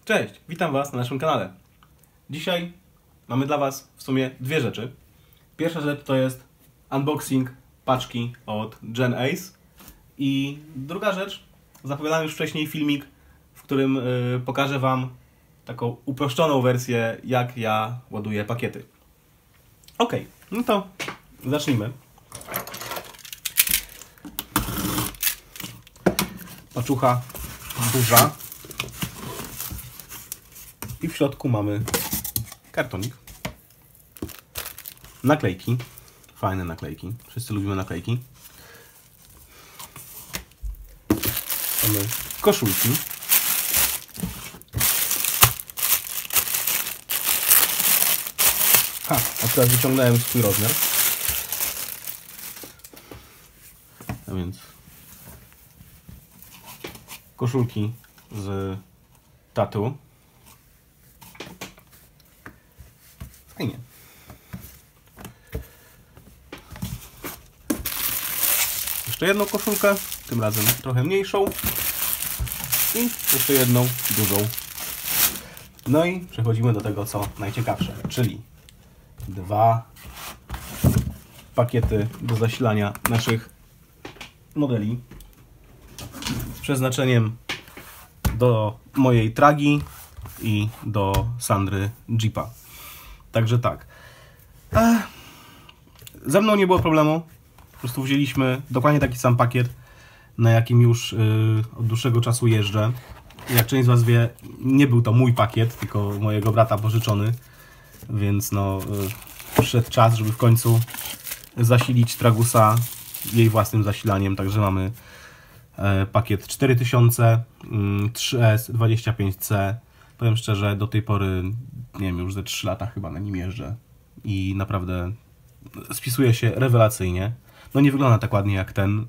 Cześć, witam Was na naszym kanale. Dzisiaj mamy dla Was w sumie dwie rzeczy. Pierwsza rzecz to jest unboxing paczki od Gen Ace i druga rzecz, zapowiadałem już wcześniej filmik, w którym pokażę Wam taką uproszczoną wersję, jak ja ładuję pakiety. Ok, no to zacznijmy. Paczucha duża. I w środku mamy kartonik. Naklejki. Fajne naklejki. Wszyscy lubimy naklejki. Mamy koszulki. A teraz wyciągnąłem swój rozmiar. A więc koszulki z tatu. Fajnie. Jeszcze jedną koszulkę, tym razem trochę mniejszą. I jeszcze jedną dużą. No i przechodzimy do tego, co najciekawsze, czyli dwa pakiety do zasilania naszych modeli z przeznaczeniem do mojej tragi i do Sandry Jeepa. Także tak. Ze mną nie było problemu. Po prostu wzięliśmy dokładnie taki sam pakiet, na jakim już od dłuższego czasu jeżdżę. Jak część z Was wie, nie był to mój pakiet, tylko mojego brata pożyczony. Więc no, przyszedł czas, żeby w końcu zasilić Tragusa jej własnym zasilaniem. Także mamy pakiet 4000, 3S, 25C. Powiem szczerze, do tej pory, nie wiem, już ze 3 lata chyba na nim jeżdżę i naprawdę spisuje się rewelacyjnie. No nie wygląda tak ładnie jak ten.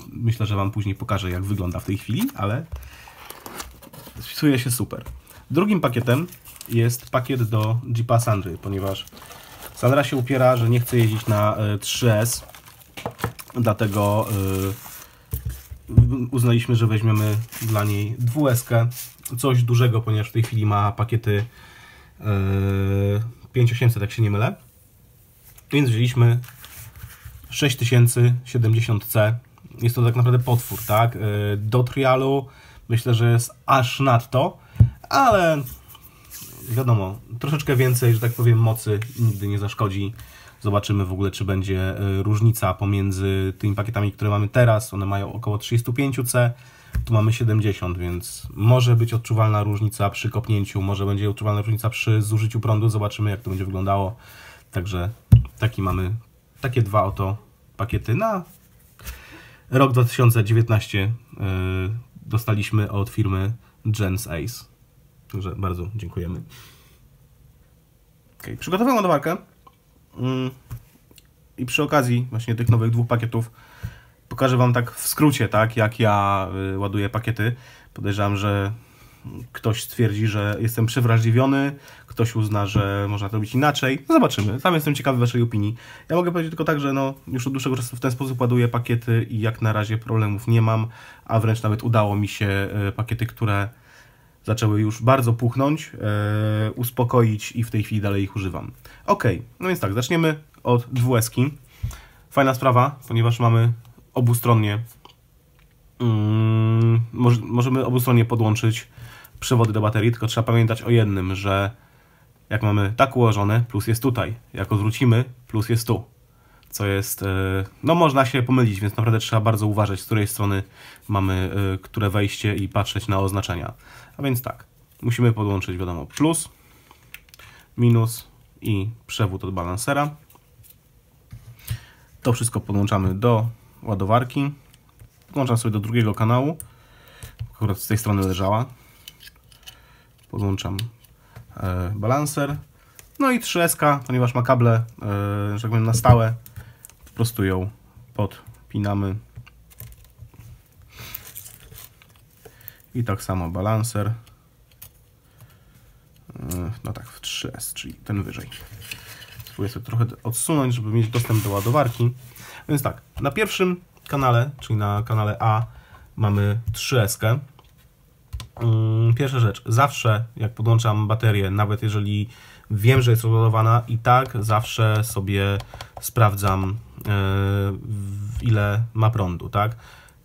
Myślę, że Wam później pokażę, jak wygląda w tej chwili, ale spisuje się super. Drugim pakietem jest pakiet do Jeepa Sandry, ponieważ Sandra się upiera, że nie chce jeździć na 3S, dlatego uznaliśmy, że weźmiemy dla niej 2S-kę, coś dużego, ponieważ w tej chwili ma pakiety 5800, jak się nie mylę. Więc wzięliśmy 6070C. Jest to tak naprawdę potwór, tak? Do trialu myślę, że jest aż nadto, ale wiadomo, troszeczkę więcej, że tak powiem, mocy nigdy nie zaszkodzi. Zobaczymy w ogóle, czy będzie różnica pomiędzy tymi pakietami, które mamy teraz. One mają około 35C, tu mamy 70, więc może być odczuwalna różnica przy kopnięciu, może będzie odczuwalna różnica przy zużyciu prądu. Zobaczymy, jak to będzie wyglądało. Także mamy takie dwa oto pakiety na rok 2019. Dostaliśmy od firmy Gen Ace. Także bardzo dziękujemy. Okay, przygotowałem ładowarkę. I przy okazji właśnie tych nowych dwóch pakietów pokażę Wam tak w skrócie, tak, jak ja ładuję pakiety. Podejrzewam, że ktoś stwierdzi, że jestem przewrażliwiony, ktoś uzna, że można to robić inaczej. No zobaczymy, sam jestem ciekawy Waszej opinii. Ja mogę powiedzieć tylko tak, że no, już od dłuższego czasu w ten sposób ładuję pakiety i jak na razie problemów nie mam, a wręcz nawet udało mi się pakiety, które zaczęły już bardzo puchnąć, uspokoić i w tej chwili dalej ich używam. Ok, no więc tak, zaczniemy od 2S-ki. Fajna sprawa, ponieważ mamy obustronnie, możemy obustronnie podłączyć przewody do baterii, tylko trzeba pamiętać o jednym, że jak mamy tak ułożone, plus jest tutaj, jak odwrócimy, plus jest tu, co jest, no można się pomylić, więc naprawdę trzeba bardzo uważać, z której strony mamy które wejście i patrzeć na oznaczenia. A więc tak, musimy podłączyć, wiadomo, plus, minus i przewód od balansera. To wszystko podłączamy do ładowarki. Podłączam sobie do drugiego kanału, akurat z tej strony leżała. Podłączam balanser. No i 3S-ka, ponieważ ma kable, że tak powiem, na stałe, po prostu ją podpinamy. I tak samo balanser. No tak, w 3S, czyli ten wyżej. Spróbuję sobie trochę odsunąć, żeby mieć dostęp do ładowarki. Więc tak, na pierwszym kanale, czyli na kanale A, mamy 3S-kę. Pierwsza rzecz, zawsze jak podłączam baterię, nawet jeżeli wiem, że jest rozładowana, i tak zawsze sobie sprawdzam, ile ma prądu, tak?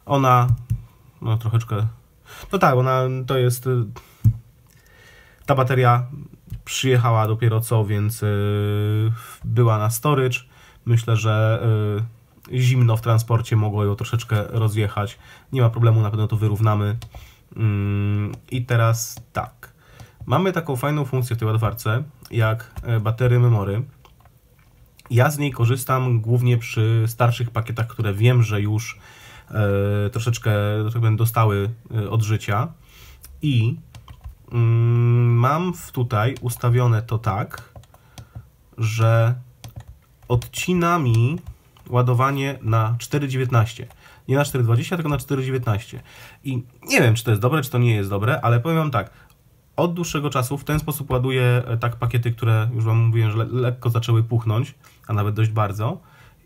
Ona, no troszeczkę, no tak, ona to jest, ta bateria przyjechała dopiero co, więc była na storage. Myślę, że zimno w transporcie mogło ją troszeczkę rozjechać. Nie ma problemu, na pewno to wyrównamy. I teraz tak. Mamy taką fajną funkcję w tej ładowarce, jak batery memory. Ja z niej korzystam głównie przy starszych pakietach, które wiem, że już troszeczkę dostały od życia. I mam tutaj ustawione to tak, że odcina mi ładowanie na 4,19. Nie na 4,20, tylko na 4,19. I nie wiem, czy to jest dobre, czy to nie jest dobre, ale powiem wam tak, od dłuższego czasu w ten sposób ładuję tak pakiety, które już wam mówiłem, że lekko zaczęły puchnąć, a nawet dość bardzo.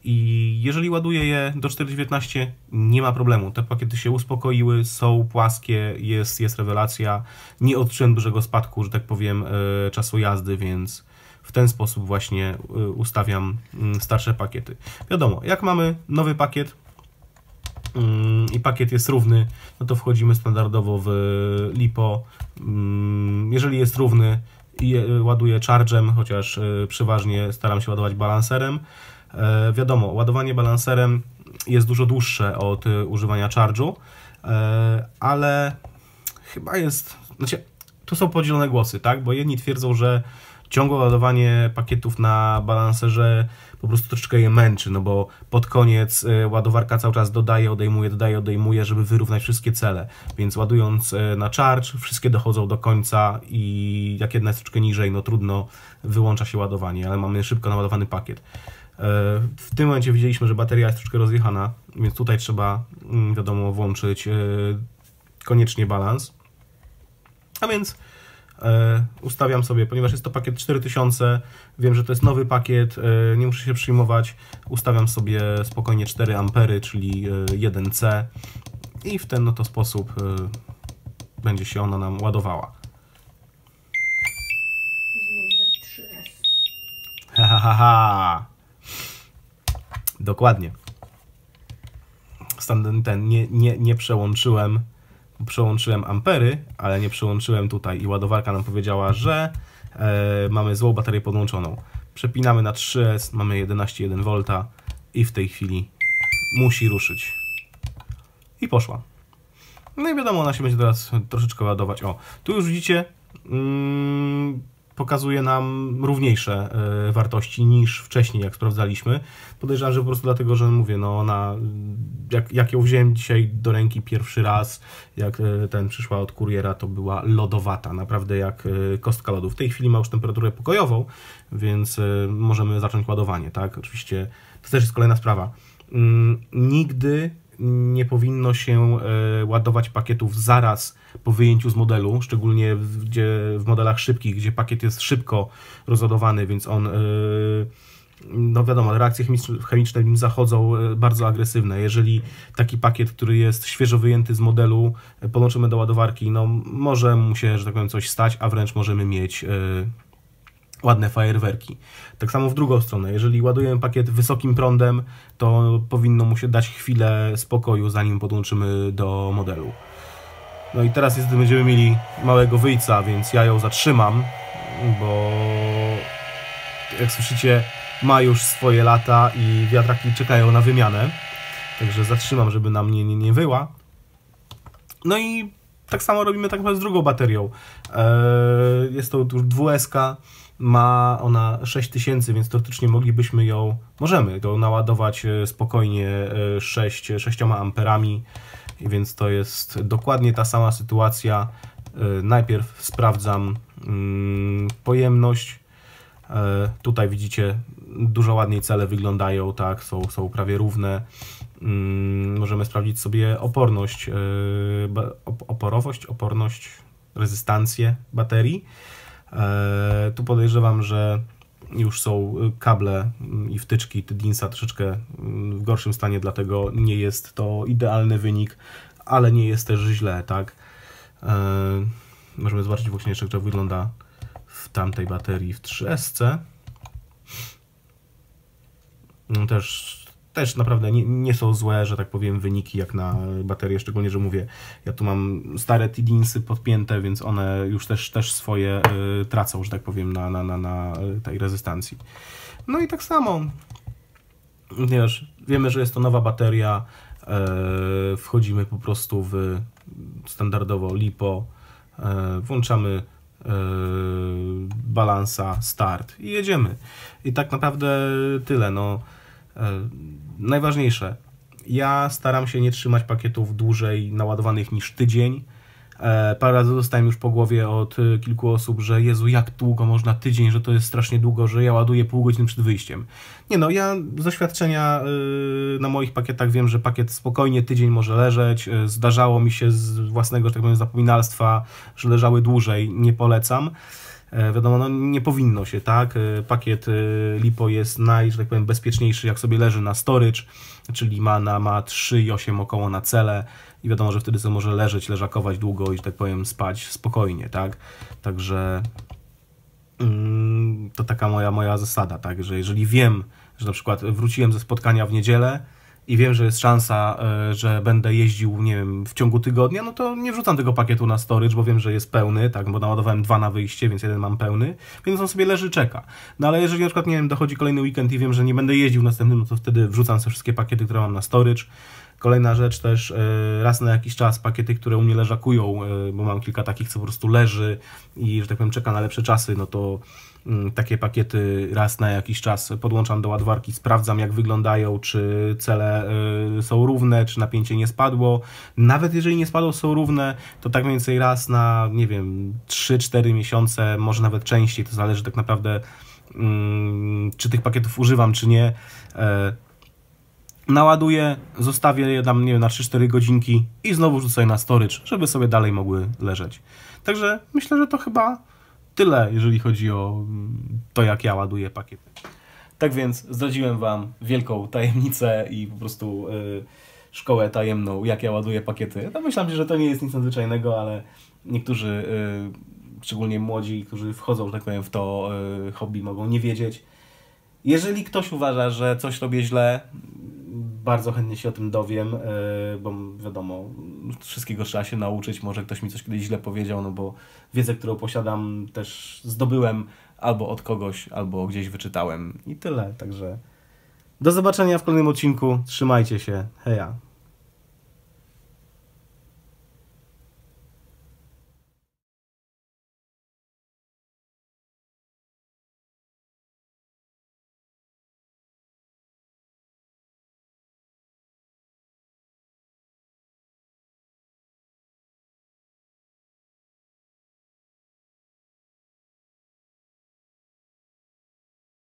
I jeżeli ładuję je do 4,19, nie ma problemu. Te pakiety się uspokoiły, są płaskie, jest rewelacja. Nie odczułem dużego spadku, że tak powiem, czasu jazdy, więc w ten sposób właśnie ustawiam starsze pakiety. Wiadomo, jak mamy nowy pakiet i pakiet jest równy, no to wchodzimy standardowo w LiPo. Jeżeli jest równy, ładuję charge'em, chociaż przeważnie staram się ładować balancerem. Wiadomo, ładowanie balancerem jest dużo dłuższe od używania charge'u, ale chyba jest, znaczy, tu są podzielone głosy, tak? Bo jedni twierdzą, że ciągłe ładowanie pakietów na balancerze po prostu troszeczkę je męczy, no bo pod koniec ładowarka cały czas dodaje, odejmuje, żeby wyrównać wszystkie cele, więc ładując na charge, wszystkie dochodzą do końca i jak jedna jest troszeczkę niżej, no trudno, wyłącza się ładowanie, ale mamy szybko naładowany pakiet. W tym momencie widzieliśmy, że bateria jest troszkę rozjechana, więc tutaj trzeba, wiadomo, włączyć koniecznie balans. A więc ustawiam sobie, ponieważ jest to pakiet 4000, wiem, że to jest nowy pakiet, nie muszę się przyjmować, ustawiam sobie spokojnie 4 ampery, czyli 1C i w ten oto sposób będzie się ona nam ładowała. Zmieniłem 3S. Ha, ha, ha. Dokładnie. Nie przełączyłem. Przełączyłem ampery, ale nie przełączyłem tutaj i ładowarka nam powiedziała, że mamy złą baterię podłączoną. Przepinamy na 3S, mamy 11,1 V i w tej chwili musi ruszyć. I poszła. No i wiadomo, ona się będzie teraz troszeczkę ładować. O, tu już widzicie, pokazuje nam równiejsze wartości niż wcześniej, jak sprawdzaliśmy. Podejrzewam, że po prostu dlatego, że mówię, no ona, jak ją wziąłem dzisiaj do ręki pierwszy raz, jak ten przyszła od kuriera, to była lodowata, naprawdę jak kostka lodu. W tej chwili ma już temperaturę pokojową, więc możemy zacząć ładowanie, tak? Oczywiście to też jest kolejna sprawa. Nigdy nie powinno się ładować pakietów zaraz po wyjęciu z modelu, szczególnie w modelach szybkich, gdzie pakiet jest szybko rozładowany, więc on, no wiadomo, reakcje chemiczne w nim zachodzą bardzo agresywne. Jeżeli taki pakiet, który jest świeżo wyjęty z modelu, podłączymy do ładowarki, no może mu się, że tak powiem, coś stać, a wręcz możemy mieć ładne fajerwerki. Tak samo w drugą stronę, jeżeli ładujemy pakiet wysokim prądem, to powinno mu się dać chwilę spokoju, zanim podłączymy do modelu. No i teraz będziemy mieli małego wyjca, więc ja ją zatrzymam, bo jak słyszycie, ma już swoje lata i wiatraki czekają na wymianę. Także zatrzymam, żeby nam nie wyła. No i tak samo robimy tak naprawdę z drugą baterią. Jest to już 2S, ma ona 6000, więc teoretycznie możemy ją naładować spokojnie 6 amperami, więc to jest dokładnie ta sama sytuacja. Najpierw sprawdzam pojemność. Tutaj widzicie, dużo ładniej cele wyglądają, tak, są prawie równe. Możemy sprawdzić sobie oporność, oporność, rezystancję baterii. Tu podejrzewam, że już są kable i wtyczki Tydinsa troszeczkę w gorszym stanie, dlatego nie jest to idealny wynik, ale nie jest też źle, tak? Możemy zobaczyć właśnie jeszcze, jak to wygląda w tamtej baterii w 3S. Też naprawdę nie są złe, że tak powiem, wyniki jak na baterię, szczególnie, że mówię, ja tu mam stare T-Dinsy podpięte, więc one już też swoje tracą, że tak powiem, na tej rezystancji. No i tak samo, wiemy, że jest to nowa bateria, wchodzimy po prostu w standardowo LiPo, włączamy balansa, start i jedziemy. I tak naprawdę tyle. No, najważniejsze, ja staram się nie trzymać pakietów dłużej naładowanych niż tydzień. Parę razy dostałem już po głowie od kilku osób, że Jezu, jak długo można tydzień, że to jest strasznie długo, że ja ładuję pół godziny przed wyjściem. Nie no, ja z doświadczenia na moich pakietach wiem, że pakiet spokojnie tydzień może leżeć. Zdarzało mi się z własnego, że tak powiem, zapominalstwa, że leżały dłużej, nie polecam. Wiadomo, no nie powinno się, tak? Pakiet LiPo jest że tak powiem, bezpieczniejszy, jak sobie leży na storage, czyli ma 3,8 około na cele i wiadomo, że wtedy sobie może leżeć, leżakować długo i, że tak powiem, spać spokojnie, tak? Także to taka moja zasada, tak? Że jeżeli wiem, że na przykład wróciłem ze spotkania w niedzielę i wiem, że jest szansa, że będę jeździł, nie wiem, w ciągu tygodnia, no to nie wrzucam tego pakietu na storage, bo wiem, że jest pełny, tak, bo naładowałem 2 na wyjście, więc jeden mam pełny, więc on sobie leży, czeka. No ale jeżeli na przykład, nie wiem, dochodzi kolejny weekend i wiem, że nie będę jeździł następnym, no to wtedy wrzucam sobie wszystkie pakiety, które mam na storage. Kolejna rzecz też, raz na jakiś czas pakiety, które u mnie leżakują, bo mam kilka takich, co po prostu leży i, że tak powiem, czeka na lepsze czasy, no to takie pakiety raz na jakiś czas podłączam do ładowarki, sprawdzam, jak wyglądają, czy cele są równe, czy napięcie nie spadło. Nawet jeżeli nie spadło, są równe, to tak mniej więcej raz na, nie wiem, 3-4 miesiące, może nawet częściej, to zależy tak naprawdę, czy tych pakietów używam, czy nie. Naładuję, zostawię je tam, nie wiem, na 3-4 godzinki i znowu rzucę na storage, żeby sobie dalej mogły leżeć. Także myślę, że to chyba tyle, jeżeli chodzi o to, jak ja ładuję pakiety. Tak więc zdradziłem Wam wielką tajemnicę i po prostu szkołę tajemną, jak ja ładuję pakiety. Domyślam się, że to nie jest nic nadzwyczajnego, ale niektórzy, szczególnie młodzi, którzy wchodzą, że tak powiem, w to hobby, mogą nie wiedzieć. Jeżeli ktoś uważa, że coś robię źle, bardzo chętnie się o tym dowiem, bo wiadomo, wszystkiego trzeba się nauczyć, może ktoś mi coś kiedyś źle powiedział, no bo wiedzę, którą posiadam, też zdobyłem albo od kogoś, albo gdzieś wyczytałem i tyle, także do zobaczenia w kolejnym odcinku, trzymajcie się, heja!